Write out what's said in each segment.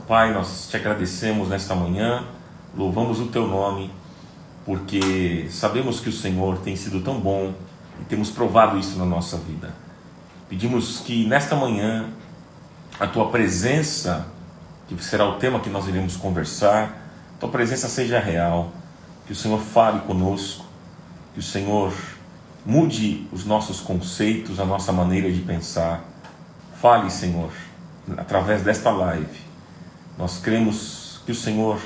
Pai, nós te agradecemos nesta manhã, louvamos o teu nome, porque sabemos que o Senhor tem sido tão bom e temos provado isso na nossa vida. Pedimos que nesta manhã a tua presença, que será o tema que nós iremos conversar, tua presença seja real, que o Senhor fale conosco, que o Senhor mude os nossos conceitos, a nossa maneira de pensar. Fale, Senhor, através desta live. Nós cremos que o Senhor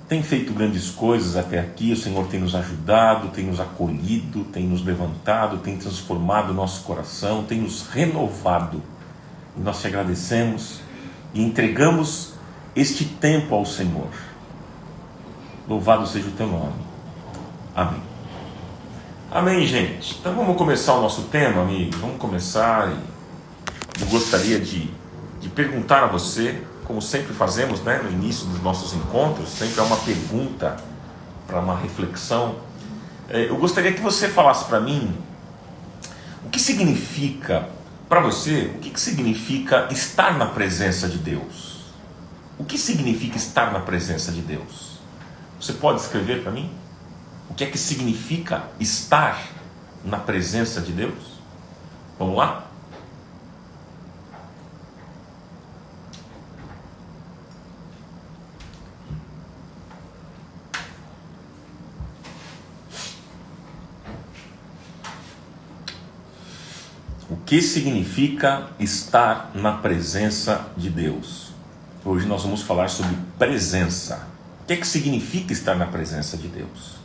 tem feito grandes coisas até aqui, o Senhor tem nos ajudado, tem nos acolhido, tem nos levantado, tem transformado o nosso coração, tem nos renovado. E nós te agradecemos e entregamos este tempo ao Senhor. Louvado seja o teu nome. Amém. Amém, gente. Então vamos começar o nosso tema, amigos. Vamos começar. Eu gostaria de perguntar a você, como sempre fazemos, né, no início dos nossos encontros, sempre há uma pergunta para uma reflexão. Eu gostaria que você falasse para mim o que significa, para você, o que significa estar na presença de Deus? O que significa estar na presença de Deus? Você pode escrever para mim? O que é que significa estar na presença de Deus? Vamos lá? O que significa estar na presença de Deus? Hoje nós vamos falar sobre presença. O que é que significa estar na presença de Deus?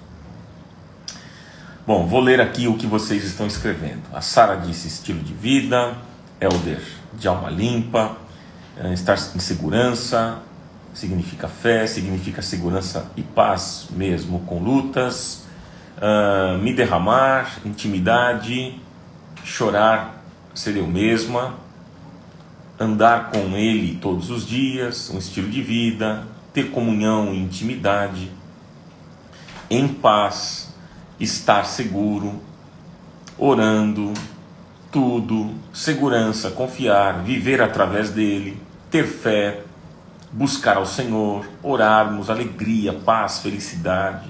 Bom, vou ler aqui o que vocês estão escrevendo. A Sara disse estilo de vida, Elder de alma limpa, estar em segurança, significa fé, significa segurança e paz mesmo com lutas, me derramar, intimidade, chorar, ser eu mesma, andar com Ele todos os dias, um estilo de vida, ter comunhão e intimidade, em paz, estar seguro, orando, tudo, segurança, confiar, viver através dele, ter fé, buscar ao Senhor, orarmos, alegria, paz, felicidade,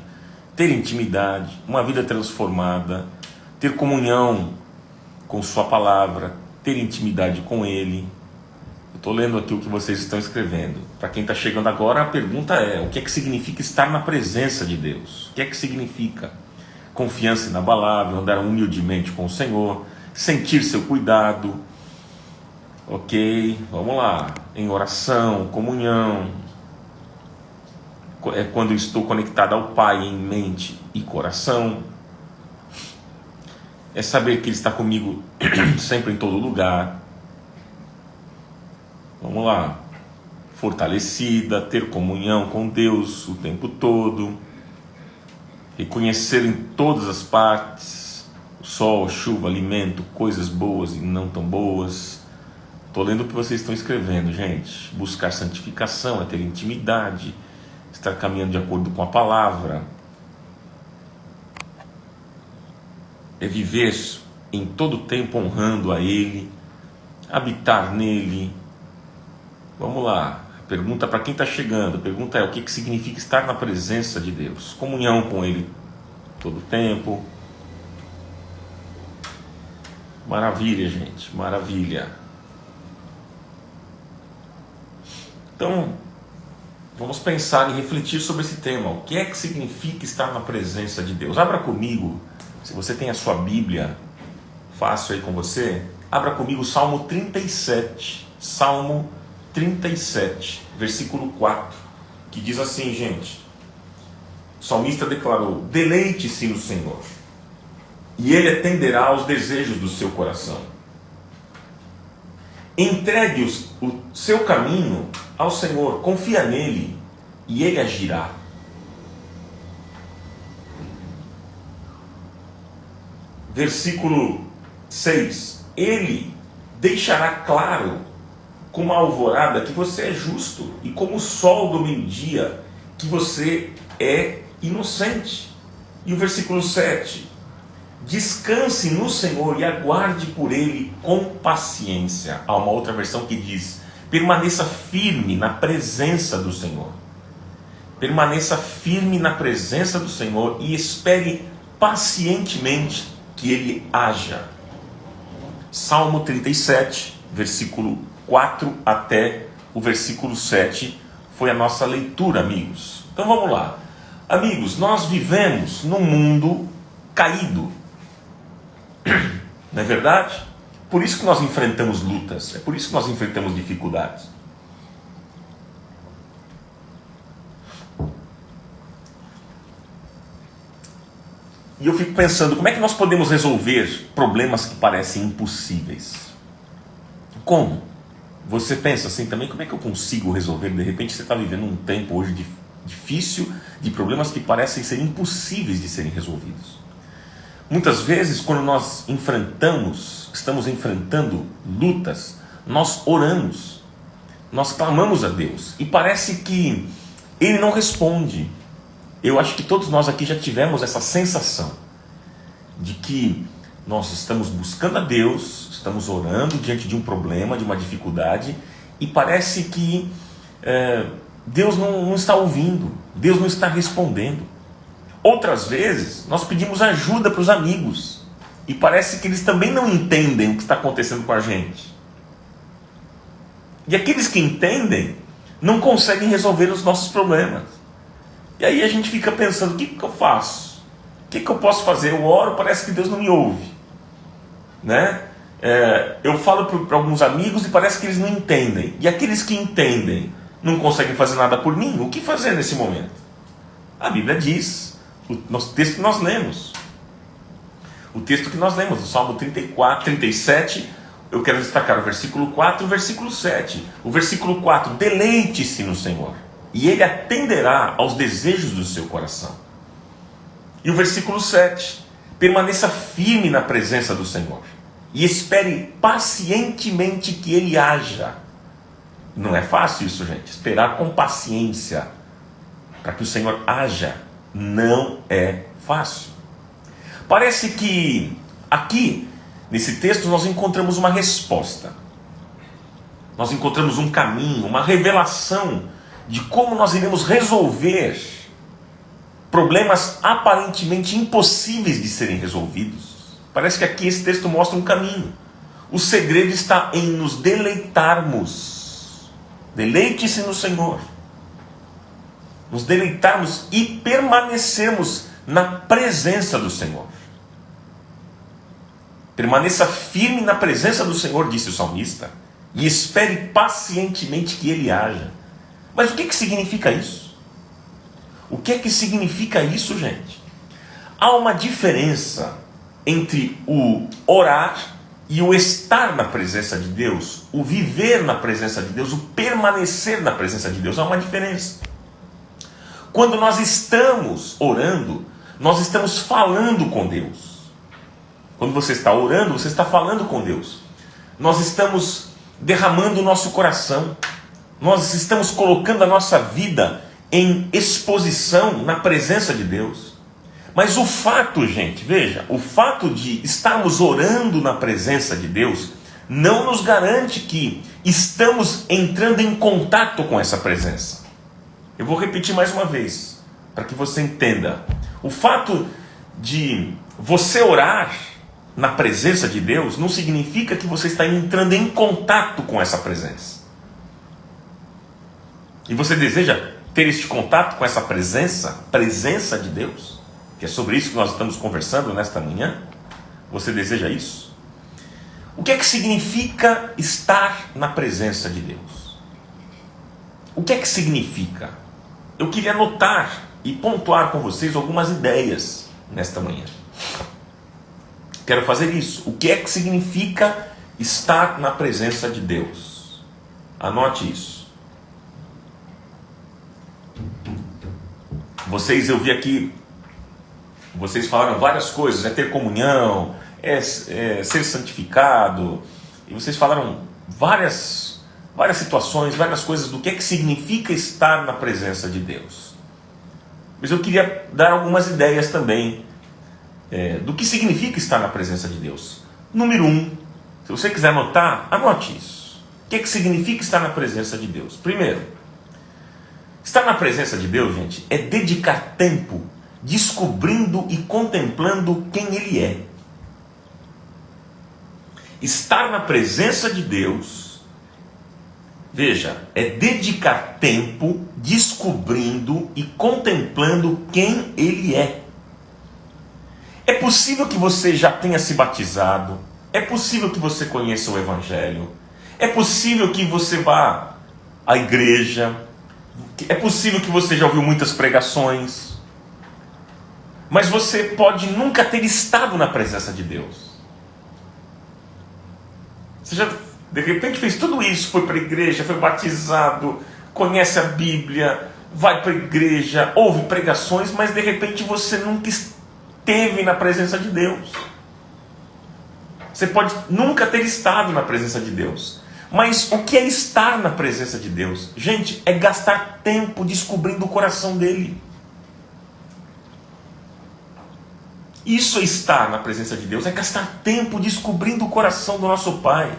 ter intimidade, uma vida transformada, ter comunhão com sua palavra, ter intimidade com ele. Eu estou lendo aqui o que vocês estão escrevendo. Para quem está chegando agora, a pergunta é: o que é que significa estar na presença de Deus? O que é que significa? Confiança inabalável, andar humildemente com o Senhor, sentir seu cuidado. Ok, vamos lá. Em oração, comunhão. É quando eu estou conectado ao Pai em mente e coração. É saber que Ele está comigo sempre em todo lugar. Vamos lá. Fortalecida, ter comunhão com Deus o tempo todo. Reconhecer em todas as partes, sol, chuva, alimento, coisas boas e não tão boas. Estou lendo o que vocês estão escrevendo, gente. Buscar santificação, é ter intimidade, estar caminhando de acordo com a palavra. É viver em todo tempo honrando a Ele, habitar nele. Vamos lá. Pergunta para quem está chegando, a pergunta é: o que significa estar na presença de Deus? Comunhão com Ele todo tempo. Maravilha, gente, maravilha. Então, vamos pensar e refletir sobre esse tema. O que é que significa estar na presença de Deus? Abra comigo, se você tem a sua Bíblia, fácil aí com você, abra comigo o Salmo 37, Salmo 37, versículo 4, que diz assim, gente: o salmista declarou: deleite-se no Senhor, e Ele atenderá aos desejos do seu coração. Entregue o seu caminho ao Senhor, confia nele, e Ele agirá. Versículo 6: Ele deixará claro como a alvorada que você é justo, e como o sol do meio-dia que você é inocente. E o versículo 7: descanse no Senhor e aguarde por Ele com paciência. Há uma outra versão que diz: permaneça firme na presença do Senhor. Permaneça firme na presença do Senhor e espere pacientemente que Ele haja. Salmo 37, versículo 4 até o versículo 7 foi a nossa leitura, amigos. Então vamos lá. Amigos, nós vivemos num mundo caído. Não é verdade? Por isso que nós enfrentamos lutas, é por isso que nós enfrentamos dificuldades. E eu fico pensando, como é que nós podemos resolver problemas que parecem impossíveis? Como? Você pensa assim também, como é que eu consigo resolver? De repente você está vivendo um tempo hoje difícil, de problemas que parecem ser impossíveis de serem resolvidos. Muitas vezes, quando nós estamos enfrentando lutas, nós oramos, nós clamamos a Deus, e parece que Ele não responde. Eu acho que todos nós aqui já tivemos essa sensação de que nós estamos buscando a Deus, estamos orando diante de um problema, de uma dificuldade, e parece que Deus não está ouvindo, Deus não está respondendo. Outras vezes, nós pedimos ajuda para os amigos, e parece que eles também não entendem o que está acontecendo com a gente. E aqueles que entendem, não conseguem resolver os nossos problemas. E aí a gente fica pensando, o que eu faço? O que eu posso fazer? Eu oro, parece que Deus não me ouve. Né? Eu falo para alguns amigos e parece que eles não entendem. E aqueles que entendem não conseguem fazer nada por mim. O que fazer nesse momento? A Bíblia diz, o texto que nós lemos. O texto que nós lemos, o Salmo 37, eu quero destacar o versículo 4 e o versículo 7. O versículo 4, deleite-se no Senhor, e Ele atenderá aos desejos do seu coração. E o versículo 7, permaneça firme na presença do Senhor, e espere pacientemente que Ele haja. Não é fácil isso, gente. Esperar com paciência para que o Senhor haja não é fácil. Parece que aqui, nesse texto, nós encontramos uma resposta. Nós encontramos um caminho, uma revelação de como nós iremos resolver problemas aparentemente impossíveis de serem resolvidos. Parece que aqui esse texto mostra um caminho. O segredo está em nos deleitarmos. Deleite-se no Senhor. Nos deleitarmos e permanecermos na presença do Senhor. Permaneça firme na presença do Senhor, disse o salmista, e espere pacientemente que Ele haja. Mas o que significa isso? O que significa isso, gente? Há uma diferença entre o orar e o estar na presença de Deus, o viver na presença de Deus, o permanecer na presença de Deus. Há uma diferença. Quando nós estamos orando, nós estamos falando com Deus. Quando você está orando, você está falando com Deus. Nós estamos derramando o nosso coração. Nós estamos colocando a nossa vida em exposição na presença de Deus. Mas o fato, gente, veja, o fato de estarmos orando na presença de Deus não nos garante que estamos entrando em contato com essa presença. Eu vou repetir mais uma vez, para que você entenda. O fato de você orar na presença de Deus não significa que você está entrando em contato com essa presença. E você deseja ter este contato com essa presença de Deus, que é sobre isso que nós estamos conversando nesta manhã? Você deseja isso? O que significa estar na presença de Deus? O que significa? Eu queria anotar e pontuar com vocês algumas ideias nesta manhã. Quero fazer isso. O que significa estar na presença de Deus? Anote isso. Eu vi aqui, vocês falaram várias coisas, é ter comunhão, é ser santificado, e vocês falaram várias situações, várias coisas do que significa estar na presença de Deus. Mas eu queria dar algumas ideias também do que significa estar na presença de Deus. Número 1, se você quiser anotar, anote isso. O que significa estar na presença de Deus? Primeiro, estar na presença de Deus, gente, é dedicar tempo descobrindo e contemplando quem Ele é. Estar na presença de Deus, veja, é dedicar tempo descobrindo e contemplando quem Ele é. É possível que você já tenha se batizado, é possível que você conheça o Evangelho, é possível que você vá à igreja, é possível que você já ouviu muitas pregações, mas você pode nunca ter estado na presença de Deus. Você já, de repente, fez tudo isso, foi para a igreja, foi batizado, conhece a Bíblia, vai para a igreja, ouve pregações, mas de repente você nunca esteve na presença de Deus. Você pode nunca ter estado na presença de Deus. Mas o que é estar na presença de Deus? Gente, é gastar tempo descobrindo o coração dele. Isso é estar na presença de Deus, é gastar tempo descobrindo o coração do nosso Pai.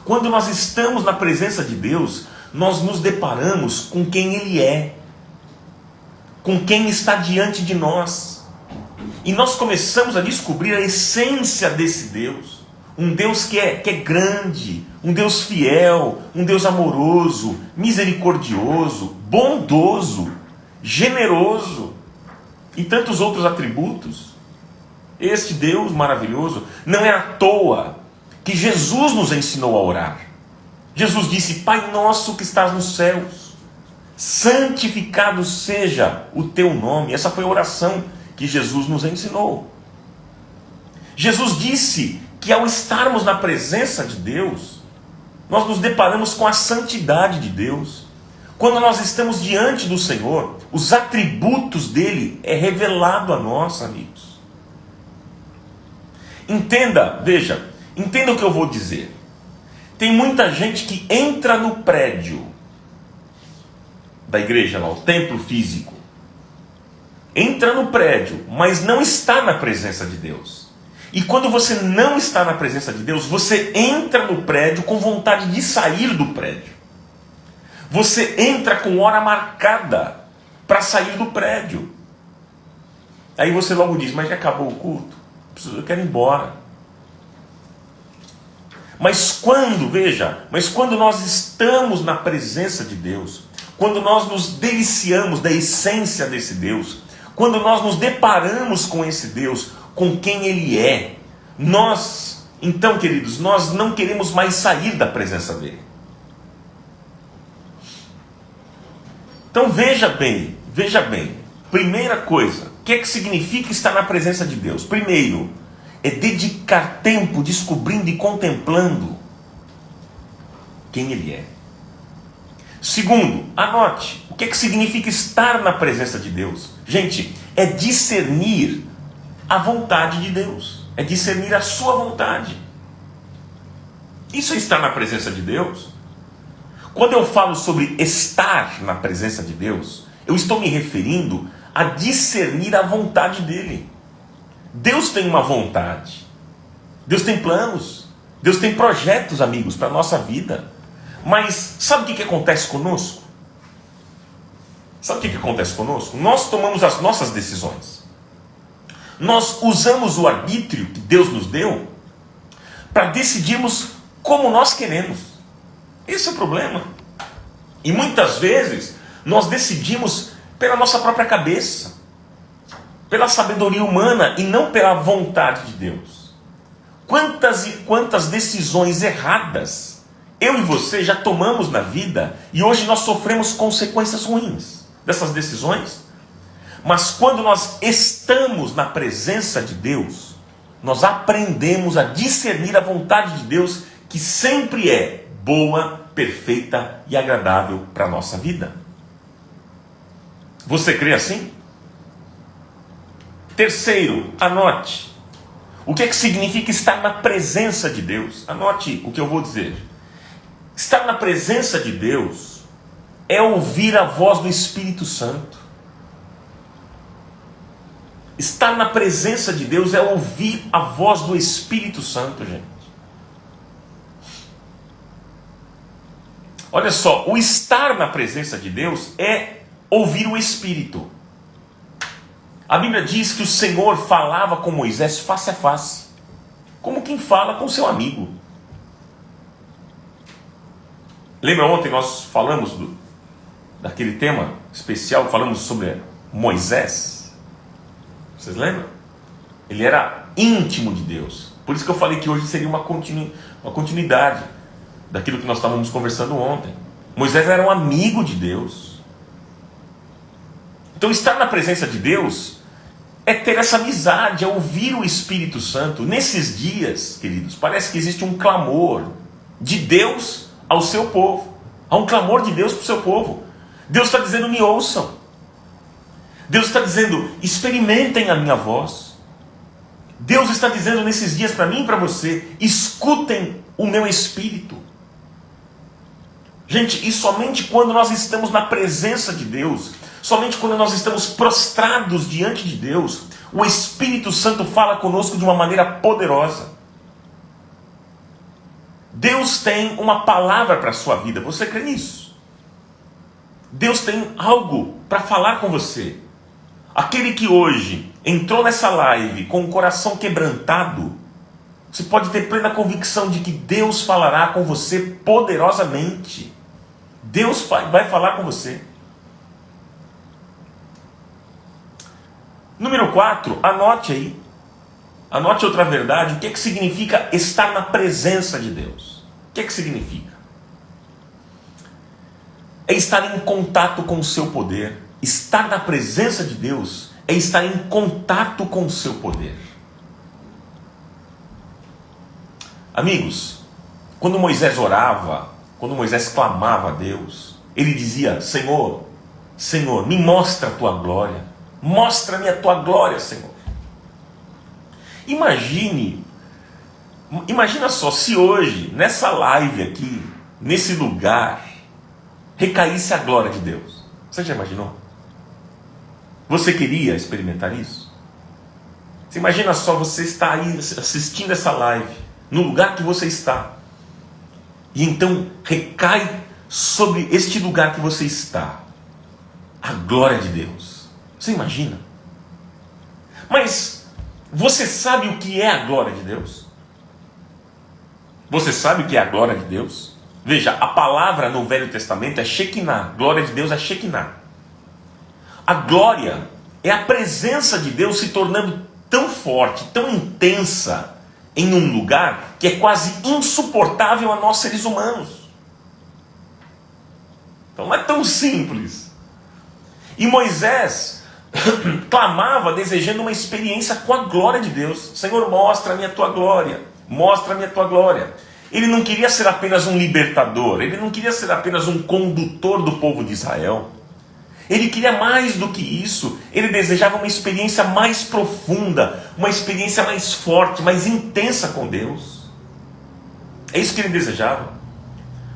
Quando nós estamos na presença de Deus, nós nos deparamos com quem Ele é, com quem está diante de nós. E nós começamos a descobrir a essência desse Deus. Um Deus que é grande, um Deus fiel, um Deus amoroso, misericordioso, bondoso, generoso e tantos outros atributos. Este Deus maravilhoso, não é à toa que Jesus nos ensinou a orar. Jesus disse: Pai nosso que estás nos céus, santificado seja o teu nome. Essa foi a oração que Jesus nos ensinou. Jesus disse que ao estarmos na presença de Deus, nós nos deparamos com a santidade de Deus. Quando nós estamos diante do Senhor, os atributos dele é revelado a nós, amigos. Entenda, veja, entenda o que eu vou dizer. Tem muita gente que entra no prédio da igreja, lá, o templo físico. Entra no prédio, mas não está na presença de Deus. E quando você não está na presença de Deus, você entra no prédio com vontade de sair do prédio. Você entra com hora marcada para sair do prédio. Aí você logo diz: mas já acabou o culto? Eu quero ir embora. Mas quando nós estamos na presença de Deus, quando nós nos deliciamos da essência desse Deus, quando nós nos deparamos com esse Deus, com quem Ele é, então, queridos, nós não queremos mais sair da presença dEle. Então veja bem, primeira coisa, o que é que significa estar na presença de Deus? Primeiro, é dedicar tempo descobrindo e contemplando quem Ele é. Segundo, anote, o que é que significa estar na presença de Deus? Gente, é discernir a vontade de Deus, é discernir a sua vontade. Isso é estar na presença de Deus. Quando eu falo sobre estar na presença de Deus, eu estou me referindo a discernir a vontade dEle. Deus tem uma vontade, Deus tem planos, Deus tem projetos, amigos, para a nossa vida. Mas sabe o que acontece conosco? Sabe o que acontece conosco? Nós tomamos as nossas decisões. Nós usamos o arbítrio que Deus nos deu para decidirmos como nós queremos. Esse é o problema. E muitas vezes nós decidimos pela nossa própria cabeça, pela sabedoria humana e não pela vontade de Deus. Quantas e quantas decisões erradas eu e você já tomamos na vida e hoje nós sofremos consequências ruins dessas decisões. Mas quando nós estamos na presença de Deus, nós aprendemos a discernir a vontade de Deus, que sempre é boa, perfeita e agradável para a nossa vida. Você crê assim? Terceiro, anote. O que é que significa estar na presença de Deus? Anote o que eu vou dizer. Estar na presença de Deus é ouvir a voz do Espírito Santo. Estar na presença de Deus é ouvir a voz do Espírito Santo, gente. Olha só, o estar na presença de Deus é ouvir o Espírito. A Bíblia diz que o Senhor falava com Moisés face a face, como quem fala com seu amigo. Lembra ontem nós falamos daquele tema especial, falamos sobre Moisés? Vocês lembram? Ele era íntimo de Deus. Por isso que eu falei que hoje seria uma continuidade daquilo que nós estávamos conversando ontem. Moisés era um amigo de Deus. Então estar na presença de Deus é ter essa amizade, é ouvir o Espírito Santo. Nesses dias, queridos, parece que existe um clamor de Deus ao seu povo. Há um clamor de Deus para o seu povo. Deus está dizendo, me ouçam. Deus está dizendo, experimentem a minha voz. Deus está dizendo nesses dias para mim e para você, escutem o meu Espírito. Gente, e somente quando nós estamos na presença de Deus, somente quando nós estamos prostrados diante de Deus, o Espírito Santo fala conosco de uma maneira poderosa. Deus tem uma palavra para a sua vida, você crê nisso? Deus tem algo para falar com você. Aquele que hoje entrou nessa live com o coração quebrantado, você pode ter plena convicção de que Deus falará com você poderosamente. Deus vai falar com você. Número 4, anote aí. Anote outra verdade. O que é que significa estar na presença de Deus? O que é que significa? É estar em contato com o seu poder. Estar na presença de Deus é estar em contato com o seu poder. Amigos, quando Moisés orava, quando Moisés clamava a Deus, ele dizia, Senhor, Senhor, me mostra a tua glória. Mostra-me a tua glória, Senhor. Imagina só, se hoje, nessa live aqui, nesse lugar, recaísse a glória de Deus. Você já imaginou? Você queria experimentar isso? Você imagina só, você está aí assistindo essa live, no lugar que você está, e então recai sobre este lugar que você está a glória de Deus. Você imagina? Mas você sabe o que é a glória de Deus? Você sabe o que é a glória de Deus? Veja, a palavra no Velho Testamento é Shekinah. Glória de Deus é Shekinah. A glória é a presença de Deus se tornando tão forte, tão intensa em um lugar que é quase insuportável a nós seres humanos. Então não é tão simples. E Moisés clamava desejando uma experiência com a glória de Deus. Senhor, mostra-me a tua glória. Mostra-me a tua glória. Ele não queria ser apenas um libertador. Ele não queria ser apenas um condutor do povo de Israel. Ele queria mais do que isso. Ele desejava uma experiência mais profunda, uma experiência mais forte, mais intensa com Deus. É isso que ele desejava.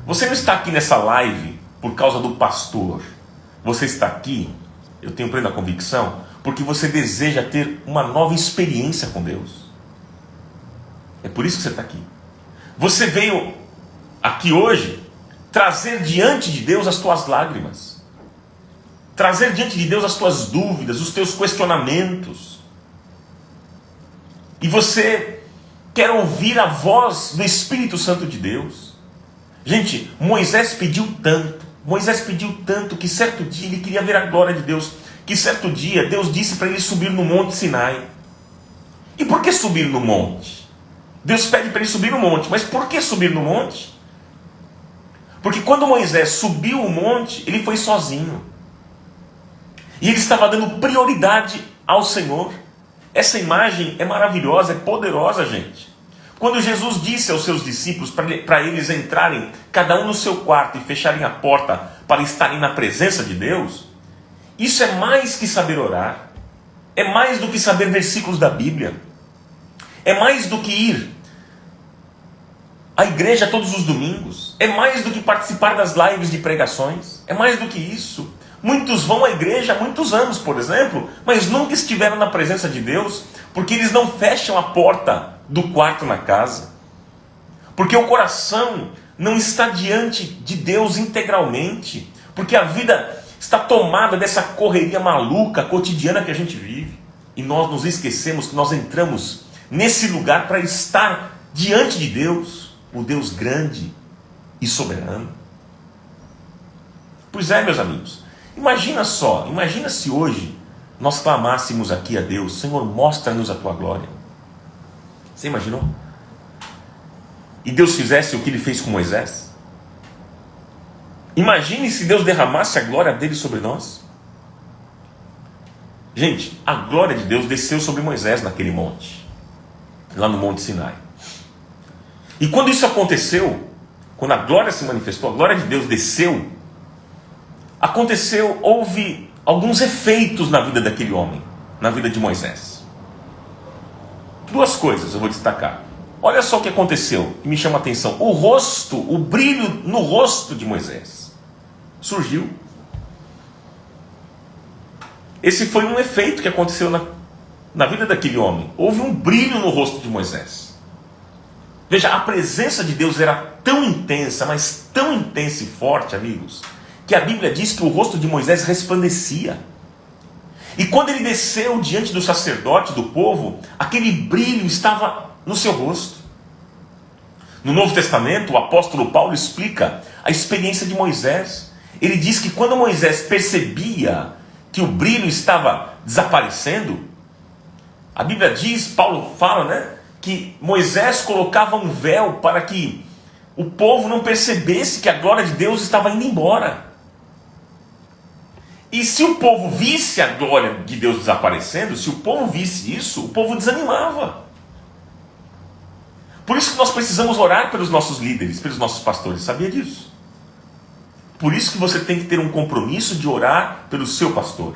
Você não está aqui nessa live por causa do pastor. Você está aqui, eu tenho plena convicção, porque você deseja ter uma nova experiência com Deus. É por isso que você está aqui. Você veio aqui hoje trazer diante de Deus as tuas lágrimas. Trazer diante de Deus as tuas dúvidas, os teus questionamentos. E você quer ouvir a voz do Espírito Santo de Deus. Gente, Moisés pediu tanto que certo dia ele queria ver a glória de Deus. Que certo dia Deus disse para ele subir no Monte Sinai. E por que subir no monte? Deus pede para ele subir no monte. Mas por que subir no monte? Porque quando Moisés subiu o monte, ele foi sozinho. E ele estava dando prioridade ao Senhor. Essa imagem é maravilhosa, é poderosa, gente. Quando Jesus disse aos seus discípulos para eles entrarem, cada um no seu quarto, e fecharem a porta para estarem na presença de Deus, isso é mais que saber orar. É mais do que saber versículos da Bíblia. É mais do que ir à igreja todos os domingos. É mais do que participar das lives de pregações. É mais do que isso. Muitos vão à igreja há muitos anos, por exemplo, mas nunca estiveram na presença de Deus, porque eles não fecham a porta do quarto na casa. Porque o coração não está diante de Deus integralmente, porque a vida está tomada dessa correria maluca, cotidiana que a gente vive, e nós nos esquecemos que nós entramos nesse lugar para estar diante de Deus, o Deus grande e soberano. Pois é, meus amigos, imagina se hoje nós clamássemos aqui a Deus: Senhor, mostra-nos a tua glória. Você imaginou? E Deus fizesse o que ele fez com Moisés? Imagine se Deus derramasse a glória dele sobre nós. Gente, a glória de Deus desceu sobre Moisés naquele monte, lá no Monte Sinai. E quando isso aconteceu, quando a glória se manifestou, a glória de Deus desceu, houve alguns efeitos na vida daquele homem, na vida de Moisés. Duas coisas eu vou destacar. Olha só o que aconteceu, que me chama a atenção. O brilho no rosto de Moisés surgiu. Esse foi um efeito que aconteceu na vida daquele homem. Houve um brilho no rosto de Moisés. Veja, a presença de Deus era tão intensa, mas tão intensa e forte, amigos, que a Bíblia diz que o rosto de Moisés resplandecia. E quando ele desceu diante do sacerdote, do povo, aquele brilho estava no seu rosto. No Novo Testamento, o apóstolo Paulo explica a experiência de Moisés. Ele diz que quando Moisés percebia que o brilho estava desaparecendo, a Bíblia diz, Paulo fala, que Moisés colocava um véu para que o povo não percebesse que a glória de Deus estava indo embora. E se o povo visse a glória de Deus desaparecendo, se o povo visse isso, o povo desanimava. Por isso que nós precisamos orar pelos nossos líderes, pelos nossos pastores. Sabia disso? Por isso que você tem que ter um compromisso de orar pelo seu pastor.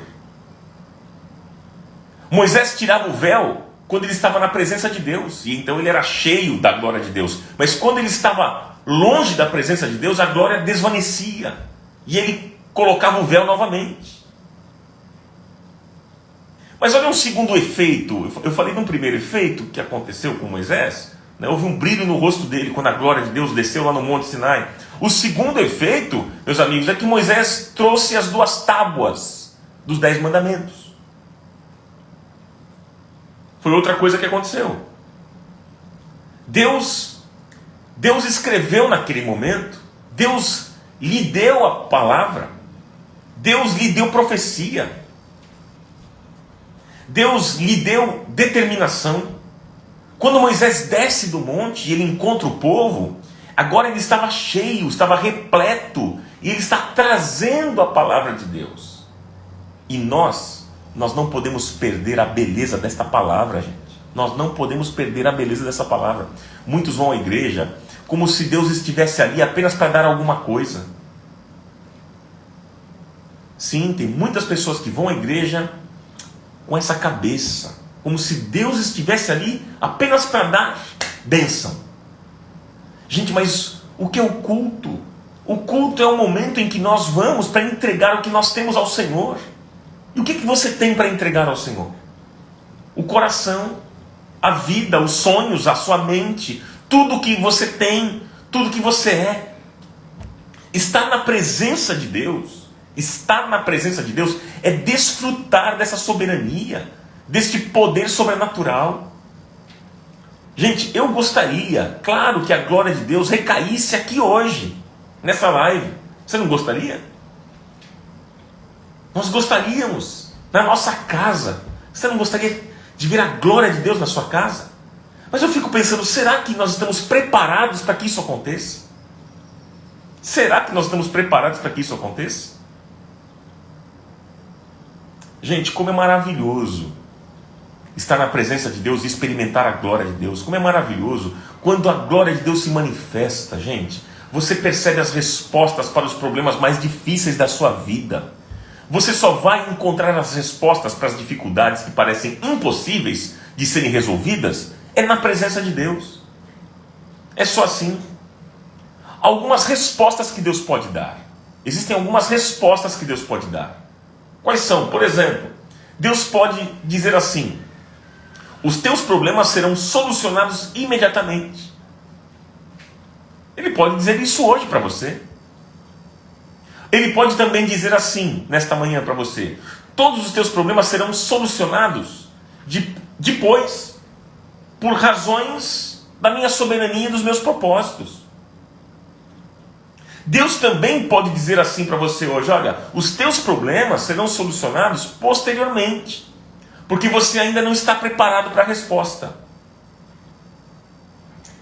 Moisés tirava o véu quando ele estava na presença de Deus, e então ele era cheio da glória de Deus. Mas quando ele estava longe da presença de Deus, a glória desvanecia, e ele colocava o véu novamente. Mas olha um segundo efeito. Eu falei de um primeiro efeito que aconteceu com Moisés, houve um brilho no rosto dele quando a glória de Deus desceu lá no Monte Sinai. O segundo efeito, meus amigos, é que Moisés trouxe as 2 tábuas dos 10 mandamentos. Foi outra coisa que aconteceu. Deus escreveu naquele momento, Deus lhe deu a palavra, Deus lhe deu profecia, Deus lhe deu determinação. Quando Moisés desce do monte e ele encontra o povo, agora ele estava cheio, estava repleto, e ele está trazendo a palavra de Deus. E nós não podemos perder a beleza desta palavra, gente. Nós não podemos perder a beleza dessa palavra. Muitos vão à igreja como se Deus estivesse ali apenas para dar alguma coisa. Sim, tem muitas pessoas que vão à igreja com essa cabeça, como se Deus estivesse ali apenas para dar bênção. Gente, mas o que é o culto? O culto é o momento em que nós vamos para entregar o que nós temos ao Senhor. E o que você tem para entregar ao Senhor? O coração, a vida, os sonhos, a sua mente, tudo que você tem, tudo que você é. Estar na presença de Deus, é desfrutar dessa soberania, deste poder sobrenatural. Gente, eu gostaria, claro, que a glória de Deus recaísse aqui hoje, nessa live. Você não gostaria? Nós gostaríamos, na nossa casa. Você não gostaria de ver a glória de Deus na sua casa? Mas eu fico pensando, será que nós estamos preparados para que isso aconteça? Será que nós estamos preparados para que isso aconteça? Gente, como é maravilhoso estar na presença de Deus e experimentar a glória de Deus. Como é maravilhoso quando a glória de Deus se manifesta, gente. Você percebe as respostas para os problemas mais difíceis da sua vida. Você só vai encontrar as respostas para as dificuldades que parecem impossíveis de serem resolvidas na presença de Deus. É só assim. Algumas respostas que Deus pode dar. Existem algumas respostas que Deus pode dar. Quais são? Por exemplo, Deus pode dizer assim: os teus problemas serão solucionados imediatamente. Ele pode dizer isso hoje para você. Ele pode também dizer assim, nesta manhã para você: todos os teus problemas serão solucionados depois, por razões da minha soberania e dos meus propósitos. Deus também pode dizer assim para você hoje: olha, os teus problemas serão solucionados posteriormente, porque você ainda não está preparado para a resposta.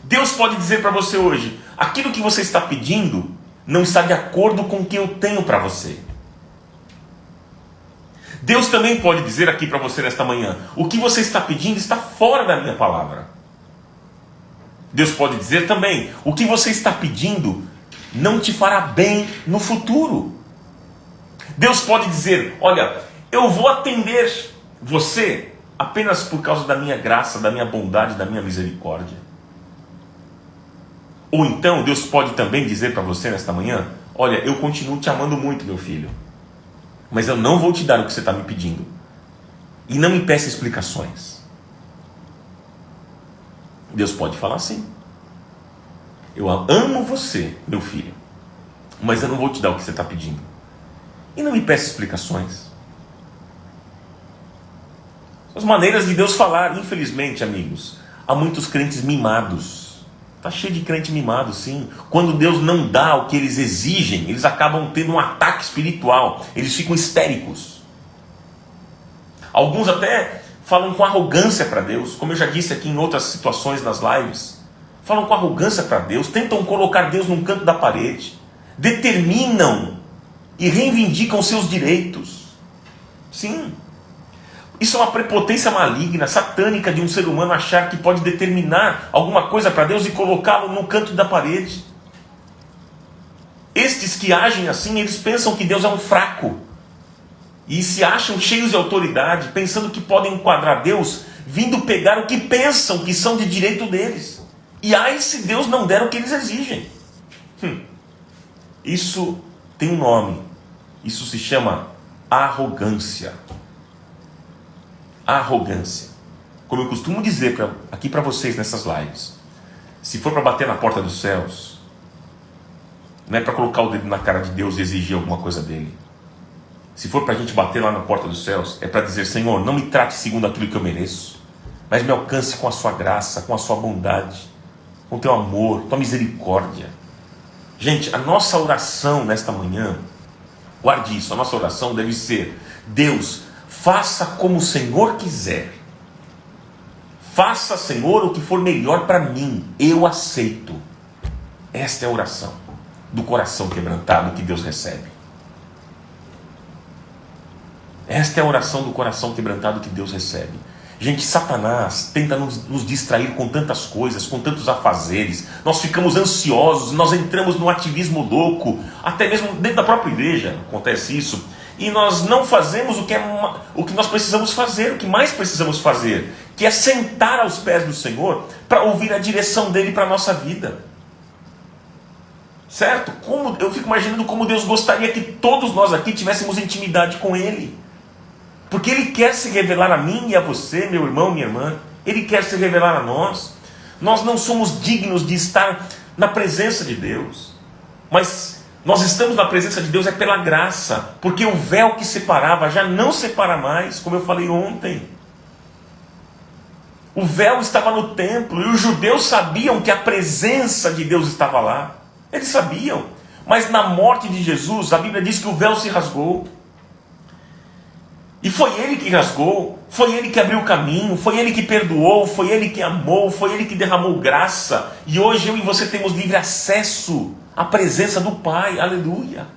Deus pode dizer para você hoje: aquilo que você está pedindo não está de acordo com o que eu tenho para você. Deus também pode dizer aqui para você nesta manhã: o que você está pedindo está fora da minha palavra. Deus pode dizer também: o que você está pedindo não te fará bem no futuro. Deus pode dizer: olha, eu vou atender você apenas por causa da minha graça, da minha bondade, da minha misericórdia. Ou então Deus pode também dizer para você nesta manhã: olha, eu continuo te amando muito, meu filho, mas eu não vou te dar o que você está me pedindo. E não me peça explicações. Deus pode falar assim: eu amo você, meu filho, mas eu não vou te dar o que você está pedindo. E não me peça explicações. As maneiras de Deus falar, infelizmente, amigos, há muitos crentes mimados. Está cheio de crente mimado, sim. Quando Deus não dá o que eles exigem, eles acabam tendo um ataque espiritual. Eles ficam histéricos. Alguns até falam com arrogância para Deus, como eu já disse aqui em outras situações nas lives. Falam com arrogância para Deus, tentam colocar Deus num canto da parede, determinam e reivindicam seus direitos. Sim. Isso é uma prepotência maligna, satânica, de um ser humano achar que pode determinar alguma coisa para Deus e colocá-lo no canto da parede. Estes que agem assim, eles pensam que Deus é um fraco. E se acham cheios de autoridade, pensando que podem enquadrar Deus, vindo pegar o que pensam que são de direito deles. E ai se Deus não der o que eles exigem. Isso tem um nome. Isso se chama arrogância. Arrogância. Como eu costumo dizer aqui para vocês nessas lives, se for para bater na porta dos céus, não é para colocar o dedo na cara de Deus e exigir alguma coisa dele. Se for para a gente bater lá na porta dos céus, é para dizer: Senhor, não me trate segundo aquilo que eu mereço, mas me alcance com a sua graça, com a sua bondade, com o teu amor, tua misericórdia. Gente, a nossa oração nesta manhã, guarde isso, a nossa oração deve ser: Deus, faça como o Senhor quiser. Faça, Senhor, o que for melhor para mim. Eu aceito. Esta é a oração do coração quebrantado que Deus recebe. Esta é a oração do coração quebrantado que Deus recebe. Gente, Satanás tenta nos distrair com tantas coisas, com tantos afazeres. Nós ficamos ansiosos, nós entramos no ativismo louco. Até mesmo dentro da própria igreja acontece isso. E nós não fazemos o que nós precisamos fazer, o que mais precisamos fazer, que é sentar aos pés do Senhor para ouvir a direção dele para a nossa vida. Certo? Eu fico imaginando como Deus gostaria que todos nós aqui tivéssemos intimidade com Ele. Porque Ele quer se revelar a mim e a você, meu irmão, minha irmã. Ele quer se revelar a nós. Nós não somos dignos de estar na presença de Deus. Mas nós estamos na presença de Deus é pela graça. Porque o véu que separava já não separa mais, como eu falei ontem. O véu estava no templo e os judeus sabiam que a presença de Deus estava lá. Eles sabiam. Mas na morte de Jesus, a Bíblia diz que o véu se rasgou. E foi Ele que rasgou, foi Ele que abriu o caminho, foi Ele que perdoou, foi Ele que amou, foi Ele que derramou graça. E hoje eu e você temos livre acesso à presença do Pai, aleluia.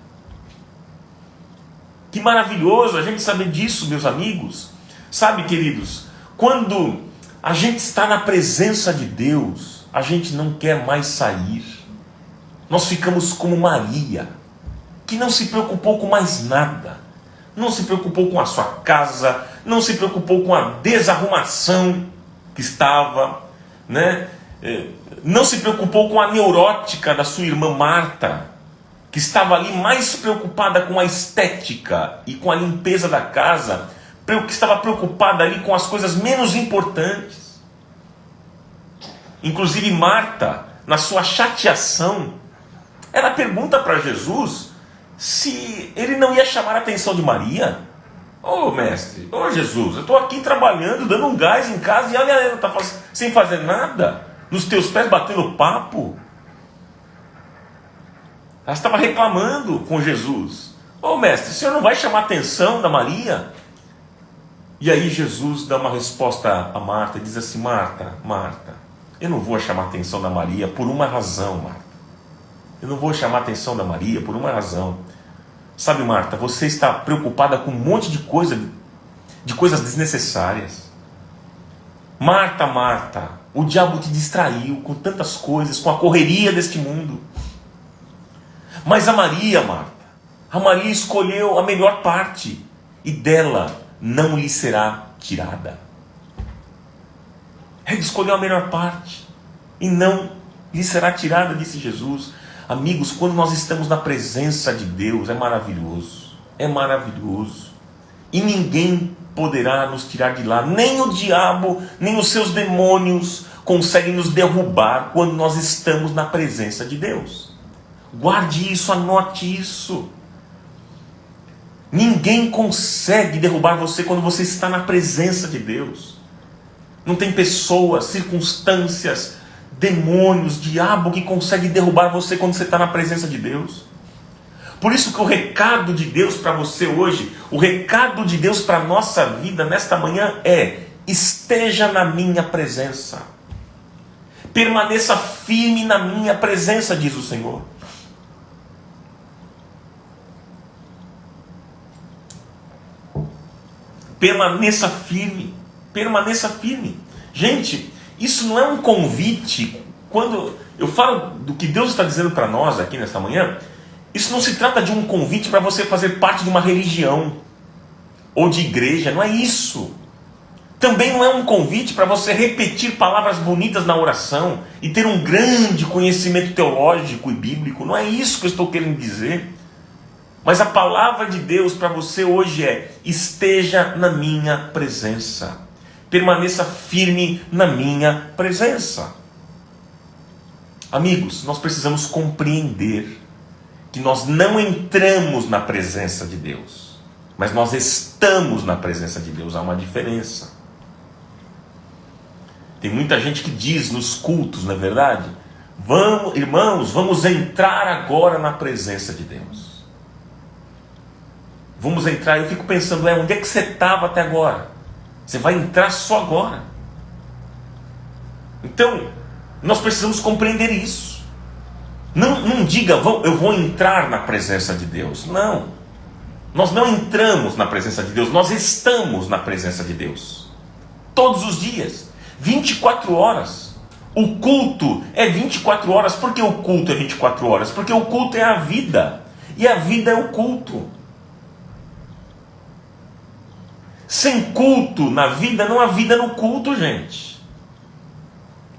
Que maravilhoso a gente saber disso, meus amigos. Sabe, queridos, quando a gente está na presença de Deus, a gente não quer mais sair. Nós ficamos como Maria, que não se preocupou com mais nada. Não se preocupou com a sua casa, não se preocupou com a desarrumação que estava, né? Não se preocupou com a neurótica da sua irmã Marta, que estava ali mais preocupada com a estética e com a limpeza da casa, que estava preocupada ali com as coisas menos importantes. Inclusive Marta, na sua chateação, ela pergunta para Jesus se ele não ia chamar a atenção de Maria. Ô mestre, ô Jesus, eu estou aqui trabalhando, dando um gás em casa, e olha, ela está sem fazer nada, nos teus pés batendo papo. Ela estava reclamando com Jesus. Ô mestre, o senhor não vai chamar a atenção da Maria? E aí Jesus dá uma resposta a Marta e diz assim: Marta, Marta, eu não vou chamar a atenção da Maria por uma razão, Marta. Eu não vou chamar a atenção da Maria por uma razão. Sabe, Marta, você está preocupada com um monte de coisas desnecessárias. Marta, Marta, o diabo te distraiu com tantas coisas, com a correria deste mundo. Mas a Maria, Marta, a Maria escolheu a melhor parte, e dela não lhe será tirada. Ela escolheu a melhor parte, e não lhe será tirada, disse Jesus. Amigos, quando nós estamos na presença de Deus, é maravilhoso. É maravilhoso. E ninguém poderá nos tirar de lá. Nem o diabo, nem os seus demônios conseguem nos derrubar quando nós estamos na presença de Deus. Guarde isso, anote isso. Ninguém consegue derrubar você quando você está na presença de Deus. Não tem pessoas, circunstâncias, demônios, diabo que consegue derrubar você quando você está na presença de Deus. Por isso que o recado de Deus para você hoje, o recado de Deus para a nossa vida nesta manhã é: esteja na minha presença. Permaneça firme na minha presença, diz o Senhor. Permaneça firme. Permaneça firme. Gente, isso não é um convite. Quando eu falo do que Deus está dizendo para nós aqui nesta manhã, isso não se trata de um convite para você fazer parte de uma religião ou de igreja. Não é isso. Também não é um convite para você repetir palavras bonitas na oração e ter um grande conhecimento teológico e bíblico. Não é isso que eu estou querendo dizer. Mas a palavra de Deus para você hoje é: esteja na minha presença. Permaneça firme na minha presença. Amigos, nós precisamos compreender que nós não entramos na presença de Deus, mas nós estamos na presença de Deus. Há uma diferença. Tem muita gente que diz nos cultos, não é verdade? Vamos, irmãos, vamos entrar agora na presença de Deus. Vamos entrar. Eu fico pensando, onde é que você estava até agora? Você vai entrar só agora. Então, nós precisamos compreender isso. Não diga, eu vou entrar na presença de Deus. Não. Nós não entramos na presença de Deus, nós estamos na presença de Deus. Todos os dias, 24 horas. O culto é 24 horas. Por que o culto é 24 horas? Porque o culto é a vida. E a vida é o culto. Sem culto na vida, não há vida no culto, gente.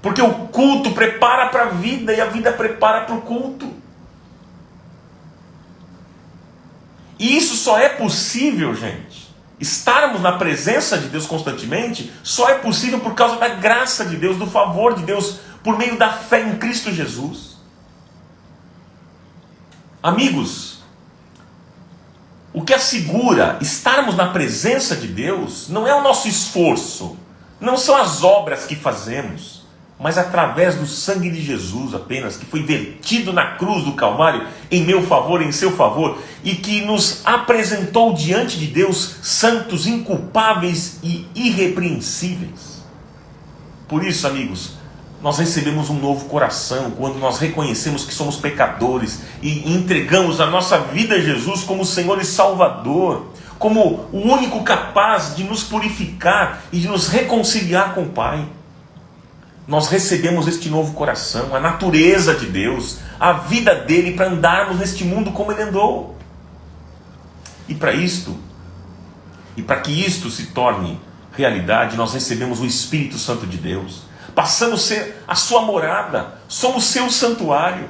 Porque o culto prepara para a vida e a vida prepara para o culto. E isso só é possível, gente. Estarmos na presença de Deus constantemente só é possível por causa da graça de Deus, do favor de Deus, por meio da fé em Cristo Jesus. Amigos, o que assegura estarmos na presença de Deus não é o nosso esforço, não são as obras que fazemos, mas através do sangue de Jesus apenas, que foi vertido na cruz do Calvário em meu favor, em seu favor, e que nos apresentou diante de Deus santos, inculpáveis e irrepreensíveis. Por isso, amigos, nós recebemos um novo coração quando nós reconhecemos que somos pecadores e entregamos a nossa vida a Jesus como Senhor e Salvador, como o único capaz de nos purificar e de nos reconciliar com o Pai. Nós recebemos este novo coração, a natureza de Deus, a vida dele, para andarmos neste mundo como ele andou. E para isto, e para que isto se torne realidade, nós recebemos o Espírito Santo de Deus. Passamos a ser a sua morada, somos seu santuário.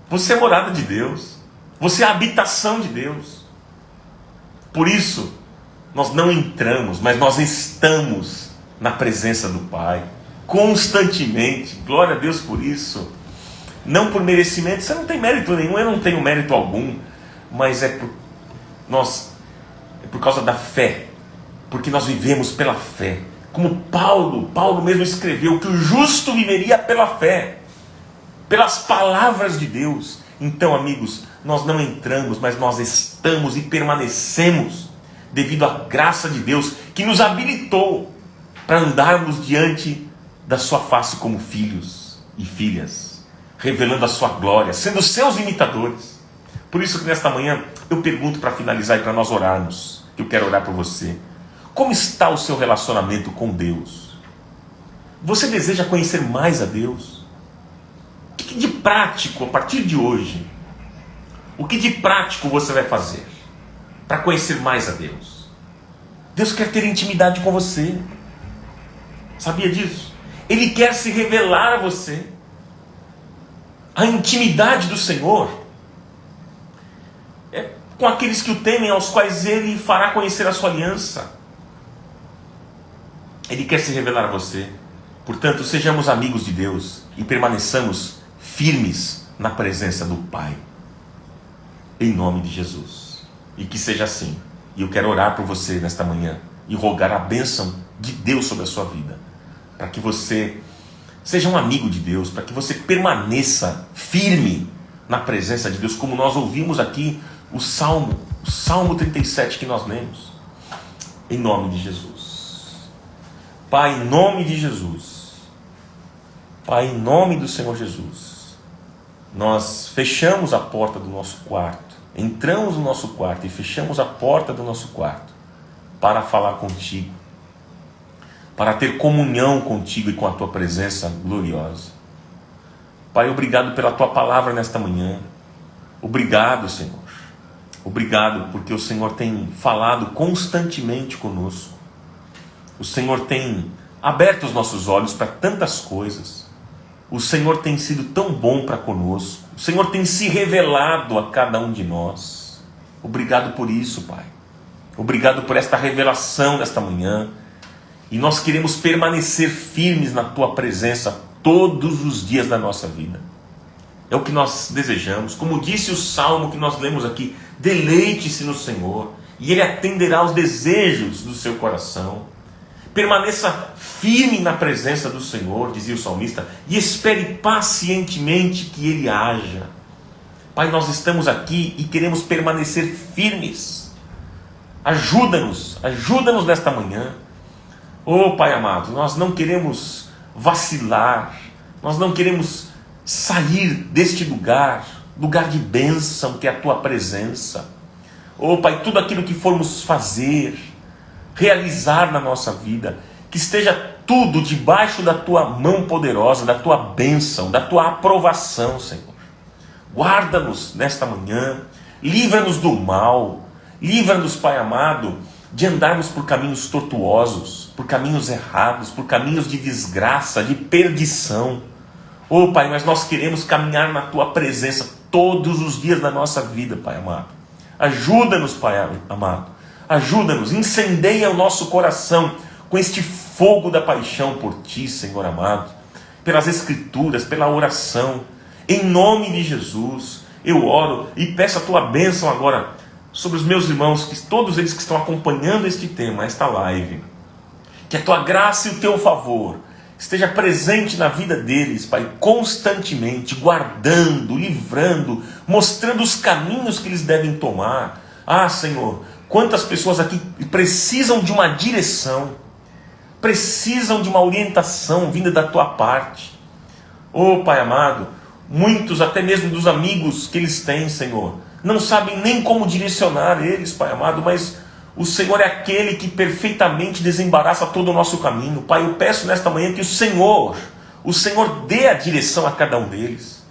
Você é a morada de Deus, você é a habitação de Deus. Por isso, nós não entramos, mas nós estamos na presença do Pai, constantemente. Glória a Deus por isso. não por merecimento, você não tem mérito nenhum, eu não tenho mérito algum, mas é por causa da fé, porque nós vivemos pela fé. Como Paulo mesmo escreveu que o justo viveria pela fé, pelas palavras de Deus. Então, amigos, nós não entramos, mas nós estamos e permanecemos devido à graça de Deus que nos habilitou para andarmos diante da sua face como filhos e filhas, revelando a sua glória, sendo seus imitadores. Por isso que nesta manhã eu pergunto, para finalizar e para nós orarmos, que eu quero orar por você: como está o seu relacionamento com Deus? Você deseja conhecer mais a Deus? O que de prático, a partir de hoje, o que de prático você vai fazer para conhecer mais a Deus? Deus quer ter intimidade com você. Sabia disso? Ele quer se revelar a você. A intimidade do Senhor é com aqueles que o temem, aos quais Ele fará conhecer a sua aliança. Ele quer se revelar a você. Portanto, sejamos amigos de Deus e permaneçamos firmes na presença do Pai. Em nome de Jesus. E que seja assim. E eu quero orar por você nesta manhã e rogar a bênção de Deus sobre a sua vida, para que você seja um amigo de Deus, para que você permaneça firme na presença de Deus, como nós ouvimos aqui o Salmo 37 que nós lemos. Em nome de Jesus. Pai, em nome de Jesus. Pai, em nome do Senhor Jesus. Nós fechamos a porta do nosso quarto, entramos no nosso quarto e fechamos a porta do nosso quarto para falar contigo, para ter comunhão contigo e com a tua presença gloriosa. Pai, obrigado pela tua palavra nesta manhã. Obrigado, Senhor. Obrigado porque o Senhor tem falado constantemente conosco. O Senhor tem aberto os nossos olhos para tantas coisas. O Senhor tem sido tão bom para conosco. O Senhor tem se revelado a cada um de nós. Obrigado por isso, Pai. Obrigado por esta revelação nesta manhã. E nós queremos permanecer firmes na tua presença todos os dias da nossa vida. É o que nós desejamos. Como disse o Salmo que nós lemos aqui: deleite-se no Senhor e Ele atenderá aos desejos do seu coração. Permaneça firme na presença do Senhor, dizia o salmista, e espere pacientemente que Ele haja. Pai, nós estamos aqui e queremos permanecer firmes. Ajuda-nos nesta manhã. Oh, Pai amado, nós não queremos vacilar, nós não queremos sair deste lugar de bênção que é a tua presença. Oh, Pai, tudo aquilo que formos fazer, realizar na nossa vida, que esteja tudo debaixo da tua mão poderosa, da tua bênção, da tua aprovação, Senhor. Guarda-nos nesta manhã, livra-nos do mal, livra-nos, Pai amado, de andarmos por caminhos tortuosos, por caminhos errados, por caminhos de desgraça, de perdição. Oh, Pai, mas nós queremos caminhar na tua presença todos os dias da nossa vida, Pai amado. Ajuda-nos, Pai amado. Ajuda-nos, incendeia o nosso coração com este fogo da paixão por Ti, Senhor amado, pelas Escrituras, pela oração. Em nome de Jesus, eu oro e peço a Tua bênção agora sobre os meus irmãos, todos eles que estão acompanhando este tema, esta live. Que a Tua graça e o Teu favor esteja presente na vida deles, Pai, constantemente, guardando, livrando, mostrando os caminhos que eles devem tomar. Ah, Senhor, quantas pessoas aqui precisam de uma direção, precisam de uma orientação vinda da Tua parte. Oh, Pai amado, muitos, até mesmo dos amigos que eles têm, Senhor, não sabem nem como direcionar eles, Pai amado, mas o Senhor é aquele que perfeitamente desembaraça todo o nosso caminho. Pai, eu peço nesta manhã que o Senhor dê a direção a cada um deles.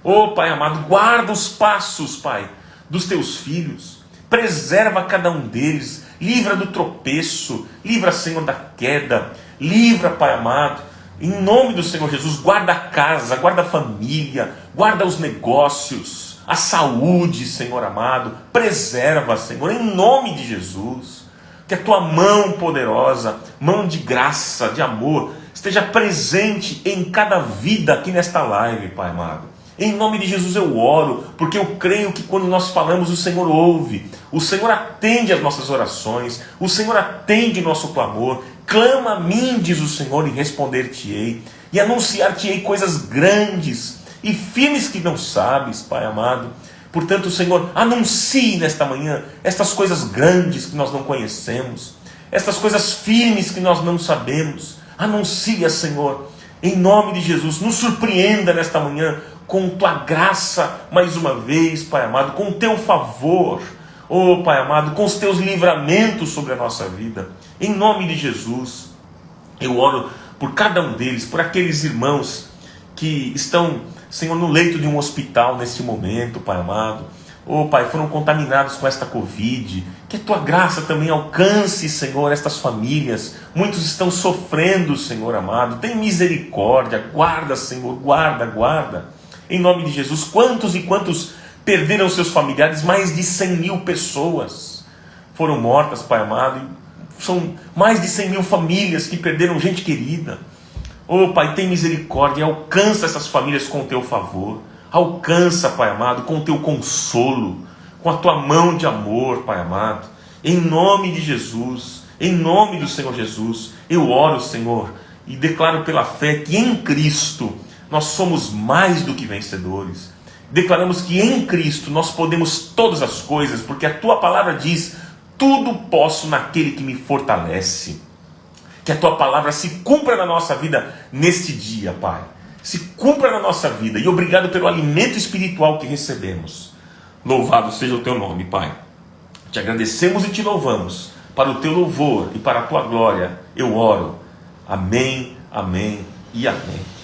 Oh, Pai amado, guarda os passos, Pai, dos Teus filhos. Preserva cada um deles, livra do tropeço, livra, Senhor, da queda, livra, Pai amado, em nome do Senhor Jesus, guarda a casa, guarda a família, guarda os negócios, a saúde, Senhor amado, preserva, Senhor, em nome de Jesus, que a Tua mão poderosa, mão de graça, de amor, esteja presente em cada vida aqui nesta live, Pai amado, Em nome de Jesus eu oro, porque eu creio que quando nós falamos o Senhor ouve, o Senhor atende as nossas orações, o Senhor atende o nosso clamor. Clama a mim, diz o Senhor, e responder-te-ei, e anunciar-te-ei coisas grandes e firmes que não sabes, Pai amado. Portanto, Senhor, anuncie nesta manhã estas coisas grandes que nós não conhecemos, estas coisas firmes que nós não sabemos. Anuncia, Senhor, em nome de Jesus. Nos surpreenda nesta manhã com tua graça, mais uma vez, Pai amado, com o teu favor, oh Pai amado, com os teus livramentos sobre a nossa vida. Em nome de Jesus, eu oro por cada um deles, por aqueles irmãos que estão, Senhor, no leito de um hospital neste momento, Pai amado. Oh Pai, foram contaminados com esta Covid. Que a tua graça também alcance, Senhor, estas famílias. Muitos estão sofrendo, Senhor amado. Tem misericórdia, guarda, Senhor, guarda. Em nome de Jesus, quantos e quantos perderam seus familiares? Mais de 100.000 pessoas foram mortas, Pai amado. São mais de 100.000 famílias que perderam gente querida. Oh Pai, tem misericórdia, alcança essas famílias com o teu favor. Alcança, Pai amado, com o teu consolo, com a tua mão de amor, Pai amado. Em nome de Jesus, em nome do Senhor Jesus, eu oro, Senhor, e declaro pela fé que em Cristo nós somos mais do que vencedores. Declaramos que em Cristo nós podemos todas as coisas, porque a tua palavra diz: tudo posso naquele que me fortalece. Que a tua palavra se cumpra na nossa vida neste dia, Pai. Se cumpra na nossa vida. E obrigado pelo alimento espiritual que recebemos. Louvado seja o teu nome, Pai. Te agradecemos e te louvamos. Para o teu louvor e para a tua glória, eu oro. Amém, amém e amém.